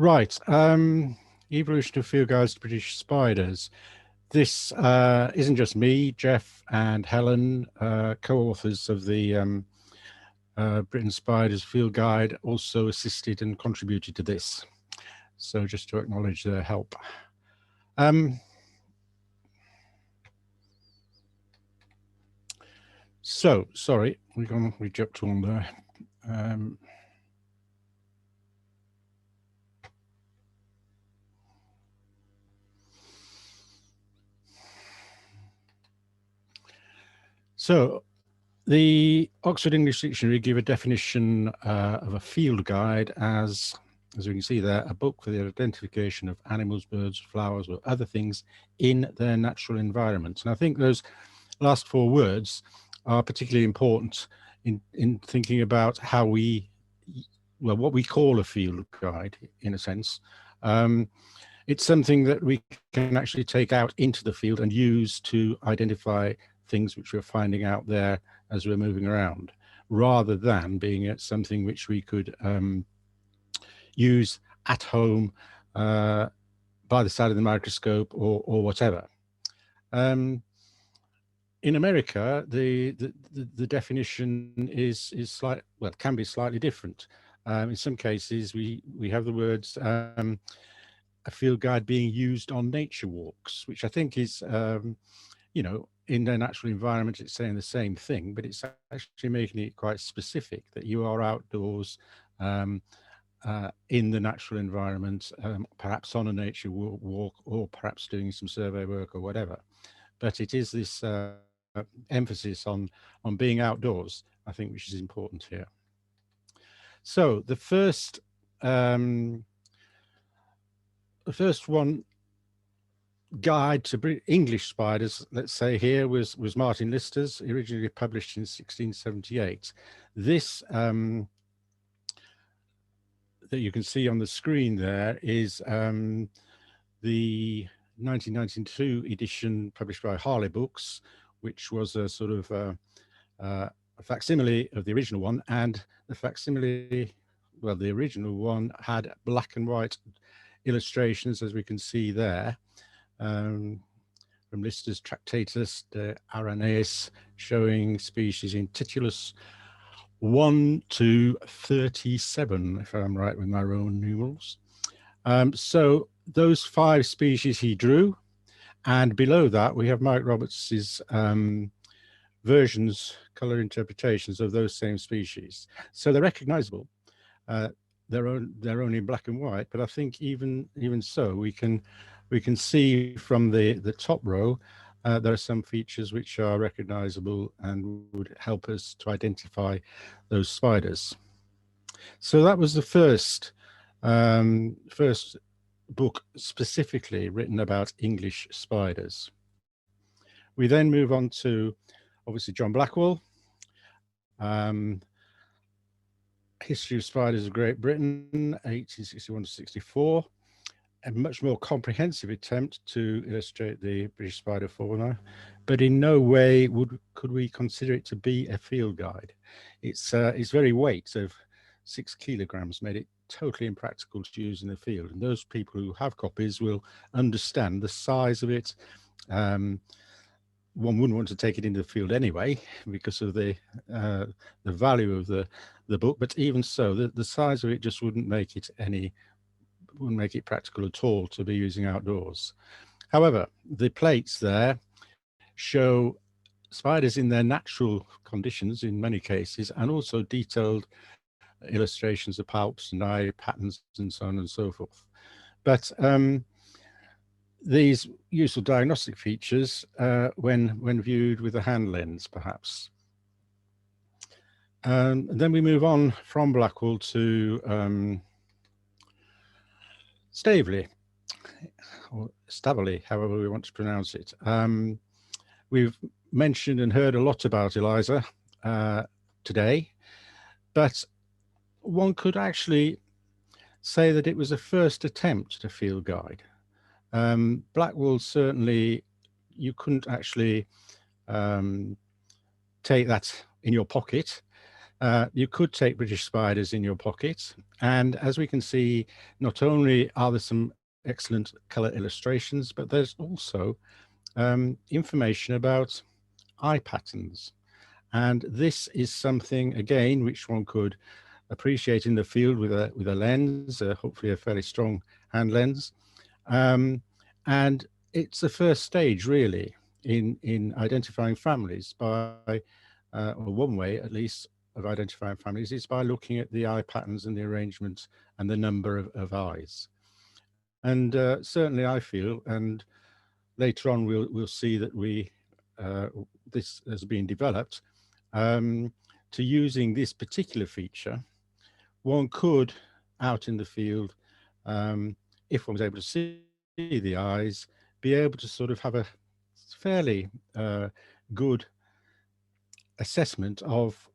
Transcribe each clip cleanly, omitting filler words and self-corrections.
Right. Evolution of field guides to British spiders. This isn't just me, Jeff and Helen, co-authors of the Britain Spiders Field Guide, also assisted and contributed to this. So just to acknowledge their help. So, sorry, we jumped on there. So the Oxford English Dictionary give a definition of a field guide as we can see there, a book for the identification of animals, birds, flowers, or other things in their natural environment. And I think those last four words are particularly important in thinking about how what we call a field guide, in a sense. It's something that we can actually take out into the field and use to identify things which we're finding out there as we're moving around, rather than being something which we could use at home by the side of the microscope or whatever. In America, the definition is slight, well, can be slightly different. In some cases, we have the words a field guide being used on nature walks, which I think is, you know, in their natural environment, it's saying the same thing, but it's actually making it quite specific that you are outdoors in the natural environment, perhaps on a nature walk or perhaps doing some survey work or whatever. But it is this emphasis on being outdoors, I think, which is important here. So the first one guide to English spiders, let's say here, was Martin Lister's, originally published in 1678. This that you can see on the screen there is the 1992 edition published by Harley Books, which was a sort of a facsimile of the original one, and the facsimile, well, the original one had black and white illustrations, as we can see there, from Lister's Tractatus de Araneis, showing species in titulus 1 to 37, if I'm right with my Roman numerals. So those 5 species he drew, and below that we have Mike Roberts's versions, color interpretations of those same species. So they're recognizable. They're only in black and white, but I think even so, we can see from the top row there are some features which are recognizable and would help us to identify those spiders. So that was the first book specifically written about English spiders. We then move on to, obviously, John Blackwell, History of Spiders of Great Britain, 1861 to 64, a much more comprehensive attempt to illustrate the British spider fauna, but in no way could we consider it to be a field guide. Its very weight of 6 kilograms made it totally impractical to use in the field, and those people who have copies will understand the size of it. One wouldn't want to take it into the field anyway because of the value of the book, but even so, the size of it just wouldn't make it practical at all to be using outdoors. However, the plates there show spiders in their natural conditions in many cases, and also detailed illustrations of palps and eye patterns and so on and so forth. But these useful diagnostic features when viewed with a hand lens, perhaps. And then we move on from Blackwell to Staveley, or Staveley, however we want to pronounce it. We've mentioned and heard a lot about Eliza today, but one could actually say that it was a first attempt at a field guide. Blackwell, certainly, you couldn't actually take that in your pocket. You could take British spiders in your pocket, and as we can see, not only are there some excellent color illustrations, but there's also information about eye patterns. And this is something, again, which one could appreciate in the field with a lens, hopefully a fairly strong hand lens. And it's the first stage, really, in identifying families by, or one way at least, of identifying families is by looking at the eye patterns and the arrangement and the number of eyes. And certainly I feel, and later on we'll see that this has been developed, to using this particular feature, one could, out in the field, if one was able to see the eyes, be able to sort of have a fairly good assessment of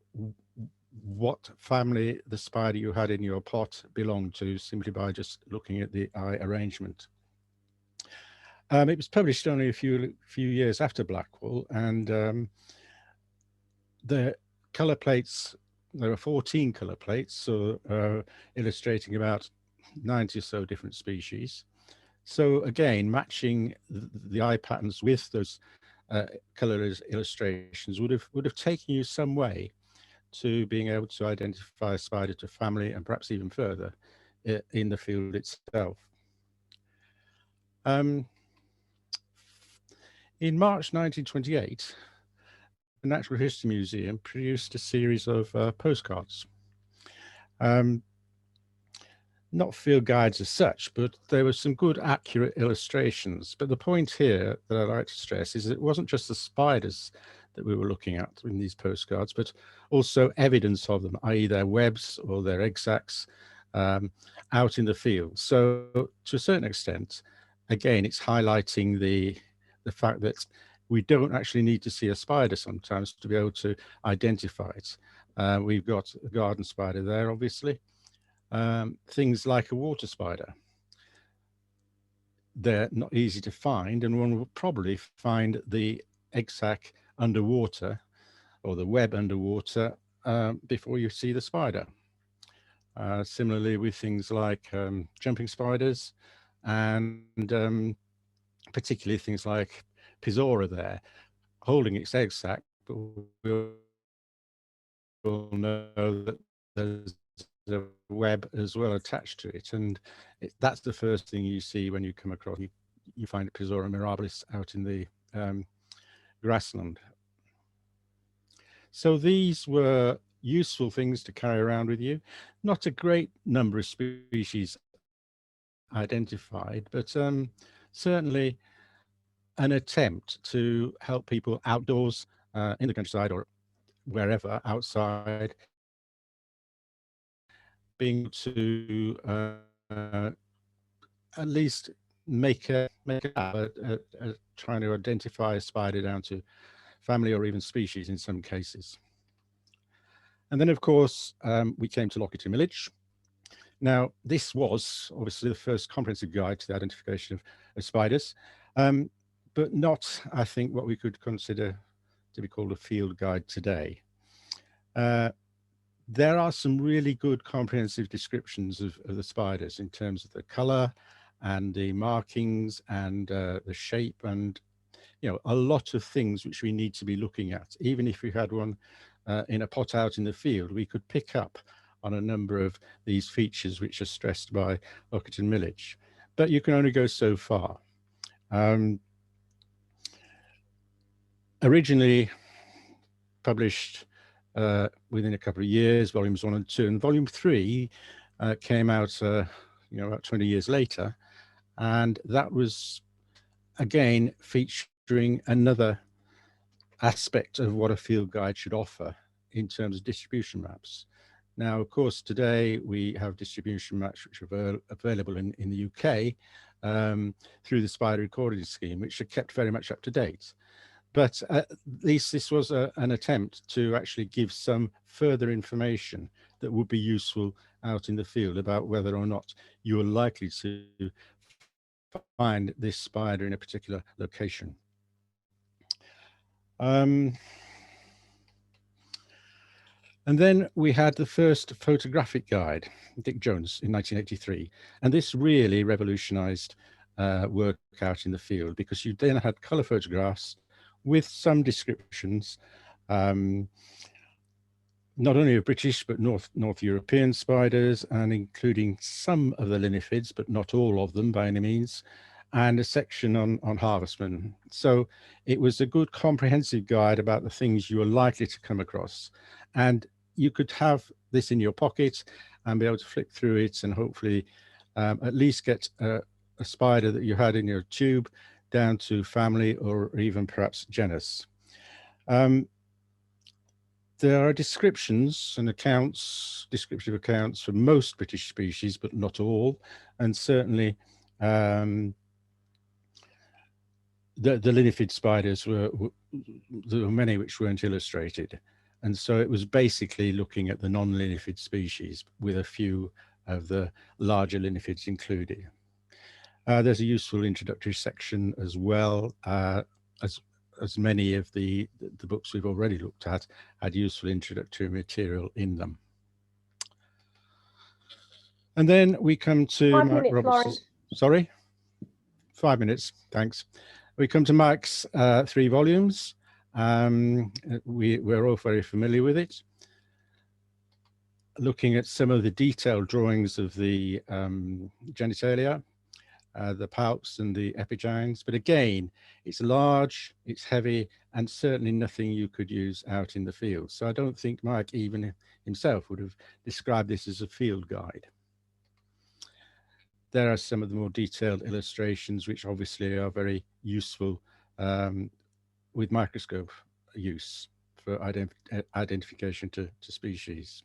what family the spider you had in your pot belonged to, simply by just looking at the eye arrangement. It was published only a few years after Blackwell, and the color plates, there are 14 color plates, so illustrating about 90 or so different species. So again, matching the eye patterns with those color illustrations would have taken you some way to being able to identify a spider to family, and perhaps even further in the field itself. In March 1928, the Natural History Museum produced a series of postcards. Not field guides as such, but there were some good, accurate illustrations. But the point here that I'd like to stress is it wasn't just the spiders that we were looking at in these postcards, but also evidence of them, i.e. their webs or their egg sacs out in the field. So to a certain extent, again, it's highlighting the fact that we don't actually need to see a spider sometimes to be able to identify it. We've got a garden spider there, obviously. Things like a water spider. They're not easy to find, and one will probably find the egg sac underwater or the web underwater before you see the spider. Similarly with things like jumping spiders and particularly things like Pisora there, holding its egg sac, but we'll know that there's a web as well attached to it, and that's the first thing you see when you come across. You find Pisora mirabilis out in the grassland. So these were useful things to carry around with you. Not a great number of species identified, but certainly an attempt to help people outdoors in the countryside or wherever outside, being to at least make a trying to identify a spider down to family or even species in some cases. And then, of course, we came to Lockett and Millage. Now, this was obviously the first comprehensive guide to the identification of spiders, but not, I think, what we could consider to be called a field guide today. There are some really good comprehensive descriptions of the spiders in terms of the color and the markings and the shape, and a lot of things which we need to be looking at. Even if we had one in a pot out in the field, we could pick up on a number of these features which are stressed by Lockett and Millage, but you can only go so far. Originally published within a couple of years, volumes 1 and 2, and volume 3 came out about 20 years later, and that was again featuring another aspect of what a field guide should offer in terms of distribution maps. Now, of course, today we have distribution maps which are available in the UK through the Spider Recording Scheme, which are kept very much up to date. But at least this was an attempt to actually give some further information that would be useful out in the field about whether or not you are likely to find this spider in a particular location. And then we had the first photographic guide, Dick Jones, in 1983. And this really revolutionized work out in the field, because you then had color photographs with some descriptions, um, not only of British, but North European spiders, and including some of the linyphids, but not all of them by any means, and a section on harvestmen. So it was a good comprehensive guide about the things you were likely to come across. And you could have this in your pocket and be able to flip through it and hopefully at least get a spider that you had in your tube down to family or even perhaps genus. There are descriptions and descriptive accounts for most British species, but not all. And certainly the linyphid spiders there were many which weren't illustrated. And so it was basically looking at the non-linyphid species with a few of the larger linyphids included. There's a useful introductory section as well, as many of the books we've already looked at had useful introductory material in them. And then we come to 5 Mike minutes, Roberts. Lauren. Sorry? 5 minutes, thanks. We come to Mike's 3 volumes. We're all very familiar with it. Looking at some of the detailed drawings of the genitalia, the palps and the epigines, but again, it's large, it's heavy, and certainly nothing you could use out in the field. So I don't think Mike even himself would have described this as a field guide. There are some of the more detailed illustrations, which obviously are very useful with microscope use for identification to species.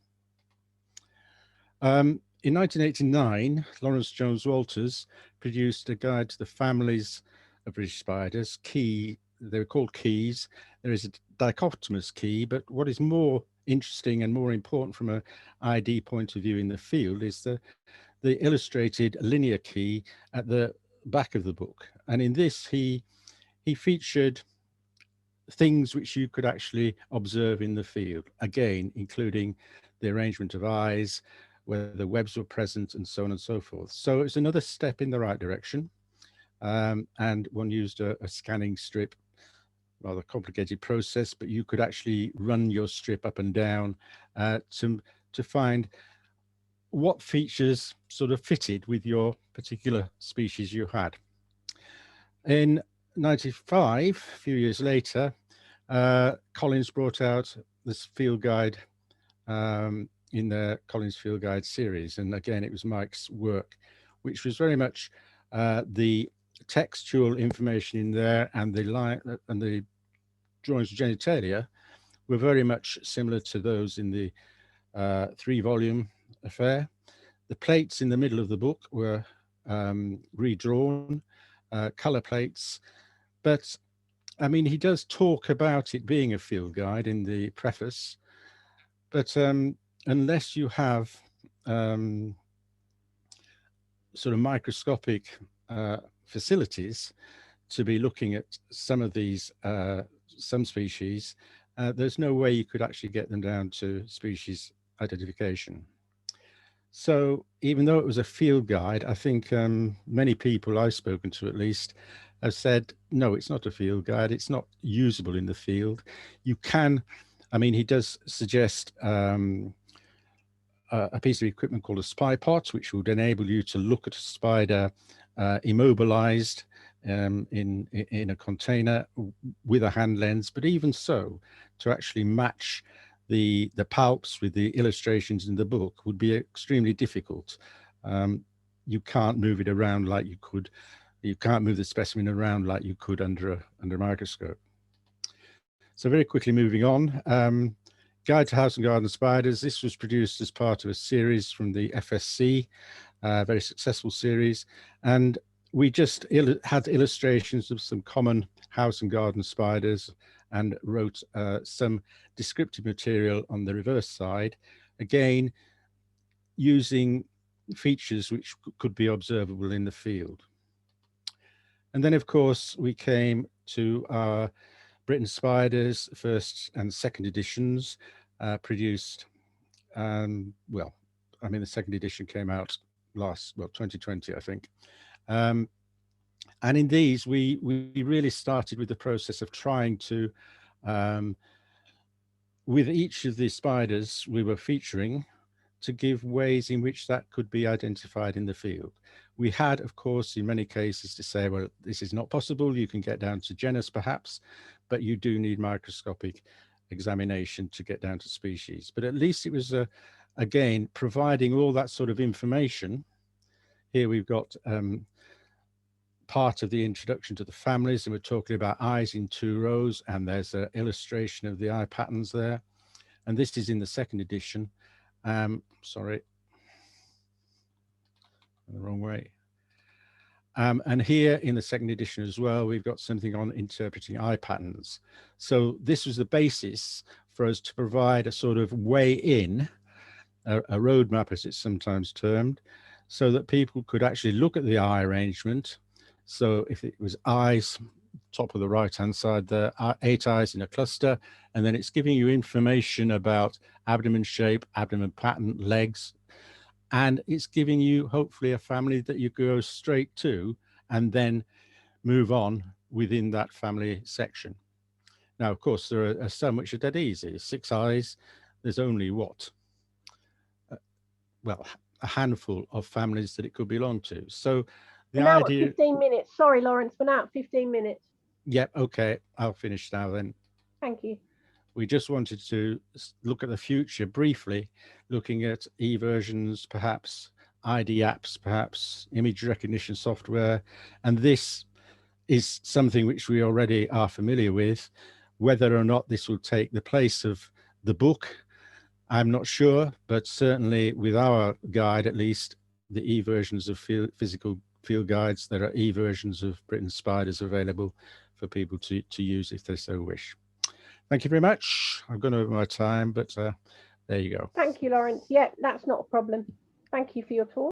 In 1989, Lawrence Jones Walters produced a guide to the families of British spiders. They were called keys. There is a dichotomous key, but what is more interesting and more important from an ID point of view in the field is the illustrated linear key at the back of the book. And in this, he featured things which you could actually observe in the field, again, including the arrangement of eyes, whether the webs were present, and so on and so forth. So it's another step in the right direction. And one used a scanning strip, rather complicated process, but you could actually run your strip up and down to find what features sort of fitted with your particular species you had. In 95, a few years later, Collins brought out this field guide in the Collins Field Guide series. And again, it was Mike's work, which was very much the textual information in there, and the drawings of genitalia were very much similar to those in the 3-volume affair. The plates in the middle of the book were redrawn, color plates, but I mean, he does talk about it being a field guide in the preface, but unless you have sort of microscopic facilities to be looking at some of these, some species, there's no way you could actually get them down to species identification. So even though it was a field guide, I think many people I've spoken to at least have said, no, it's not a field guide. It's not usable in the field. You can, I mean, he does suggest a piece of equipment called a spy pot, which would enable you to look at a spider immobilized in a container with a hand lens. But even so, to actually match the palps with the illustrations in the book would be extremely difficult. You can't move it around like you could. You can't move the specimen around like you could under a microscope. So very quickly moving on. Guide to House and Garden Spiders. This was produced as part of a series from the FSC, a very successful series. And we just had illustrations of some common house and garden spiders and wrote some descriptive material on the reverse side, again, using features which could be observable in the field. And then, of course, we came to our Britain Spiders first and second editions, produced And well, I mean, the second edition came out 2020, I think. And in these, we really started with the process of trying to, with each of the spiders we were featuring, to give ways in which that could be identified in the field. We had, of course, in many cases to say, well, this is not possible. You can get down to genus perhaps, but you do need microscopic examination to get down to species. But at least it was, again, providing all that sort of information. Here we've got part of the introduction to the families, and we're talking about eyes in 2 rows, and there's an illustration of the eye patterns there. And this is in the second edition. Sorry, the wrong way. And here in the second edition as well, we've got something on interpreting eye patterns. So this was the basis for us to provide a sort of way in, a roadmap as it's sometimes termed, so that people could actually look at the eye arrangement. So if it was eyes, top of the right-hand side there, 8 eyes in a cluster, and then it's giving you information about abdomen shape, abdomen pattern, legs, and it's giving you hopefully a family that you go straight to and then move on within that family section. Now, of course, there are some which are dead easy. 6 eyes, there's only what? Well, a handful of families that it could belong to. So the idea... 15 minutes. Sorry, Lawrence, we're now at 15 minutes. Yep, okay, I'll finish now then. Thank you. We just wanted to look at the future briefly, looking at e-versions, perhaps ID apps, perhaps image recognition software. And this is something which we already are familiar with. Whether or not this will take the place of the book, I'm not sure, but certainly with our guide, at least the e-versions of physical field guides, there are e-versions of Britain's spiders available for people to use if they so wish. Thank you very much. I've gone over my time, but there you go. Thank you, Lawrence. Yeah, that's not a problem. Thank you for your talk.